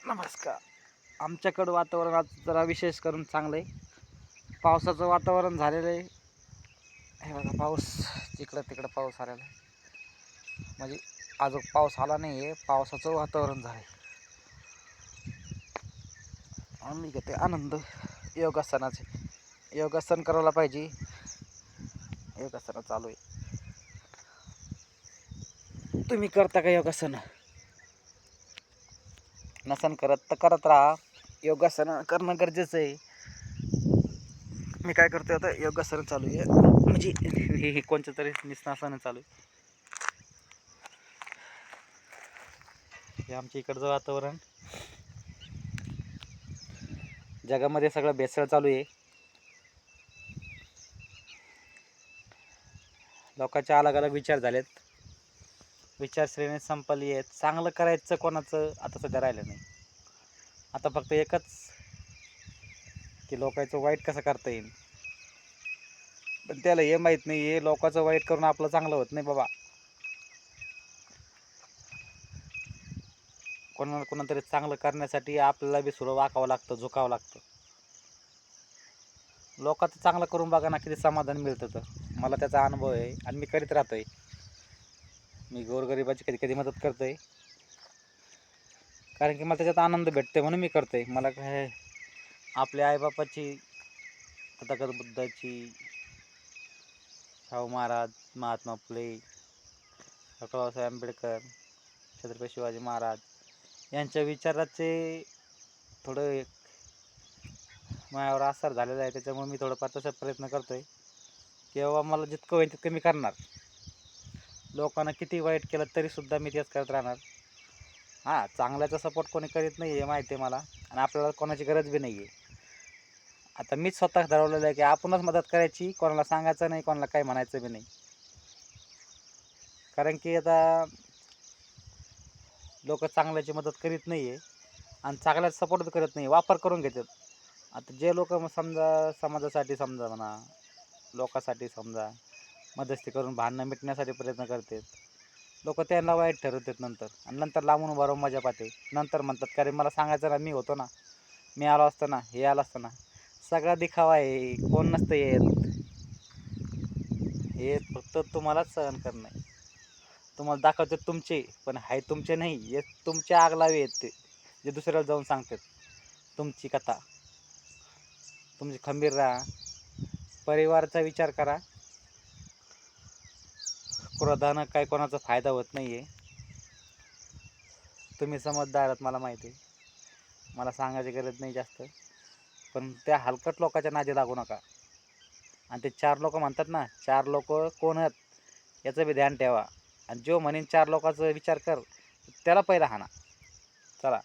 नमस्कार. आमच्याकडं वातावरण आज जरा विशेष करून चांगलं आहे. पावसाचं वातावरण झालेलं आहे. हे बघा पाऊस इकडं तिकडं पाऊस आलेला आहे. म्हणजे अजून पाऊस आला नाही आहे, पावसाचं वातावरण झालं आहे. आम्ही घेते आनंद योगासनाचे. योगासन करायला पाहिजे. योगासन चालू आहे. तुम्ही करता का योगासन? नसन करत तर करत राहा. योगासन करणं गरजेचं आहे. मी काय करतोय आता योगासन चालू आहे. म्हणजे हे कोणतं तरी निसनासन चालू आहे. हे आमच्या इकडचं वातावरण. जगामध्ये सगळं भेसळ चालू आहे. लोकांचे अलग अलग विचार झालेत. विचारश्रेणी संपली आहेत. चांगलं करायचं कोणाचं आता सध्या राहिलं नाही. आता फक्त एकच की लोकांचं वाईट कसं करता येईल. पण त्याला हे माहीत नाही हे लोकांचं वाईट करून आपलं चांगलं होत नाही बाबा. कोणाला कोणातरी चांगलं करण्यासाठी आपल्याला बी सुरू वाकावं लागतं, झुकावं लागतं. लोकांचं चांगलं करून बघा ना, किती समाधान मिळतं. तर मला त्याचा अनुभव आहे आणि मी करीत राहतोय. मी गोरगरिबाची कधी कधी मदत करतोय, कारण की मला त्याच्यात आनंद भेटते म्हणून मी करतोय. मला काय आपल्या आईबापाची, तथागत बुद्धाची, शाहू महाराज, महात्मा फुले, डॉक्टर बाबासाहेब आंबेडकर, छत्रपती शिवाजी महाराज यांच्या विचाराचे थोडं माझ्यावर असर झालेला आहे. त्याच्यामुळे मी थोडंफार तसा प्रयत्न करतोय की बाबा मला जितकं होईल तितकं मी करणार. लोकांना किती वाईट केलं तरीसुद्धा मी तेच करत राहणार. हां, चांगल्याचा सपोर्ट कोणी करीत नाही आहे माहिती आहे मला, आणि आपल्याला कोणाची गरज बी नाही आहे. आता मीच स्वतः ठरवलेलं आहे की आपणच मदत करायची, कोणाला सांगायचं नाही, कोणाला काही म्हणायचं बी नाही. कारण की आता लोक चांगल्याची मदत करीत नाही आहे आणि चांगल्याचा सपोर्ट बी करत नाही, वापर करून घेतात. आता जे लोक समजा समाजासाठी समजा म्हणा, लोकांसाठी समजा मध्यस्थी करून भांडणं मिटण्यासाठी प्रयत्न करतात, लोक त्यांना वाईट ठरवतात नंतर, आणि नंतर लांबून उभा राहून मजा पाहते. नंतर म्हणतात का रे मला सांगायचं ना, मी होतो ना, मी आलो असतो ना, हे आलं असतं ना. सगळा दिखावा आहे, कोण नसतं येत. हे फक्त तुम्हालाच सहन करणं आहे. तुम्हाला दाखवते तुमचे, पण हाय तुमचे नाही. हे तुमचे आगलावे आहेत ते, जे दुसऱ्याला जाऊन सांगतात तुमची कथा. तुमची खंबीर राहा, परिवाराचा विचार करा. क्रोधानं काय कोणाचा फायदा होत नाही आहे. तुम्ही समजदार आहात मला माहिती आहे, मला सांगायची गरज नाही जास्त. पण त्या हलकट लोकांच्या नादी लागू नका. आणि ते 4 लोक म्हणतात ना, 4 लोक कोण आहेत याचं बी ध्यान ठेवा. आणि जो म्हणेन 4 लोकांचा विचार कर, त्याला पहिला हाणा. चला.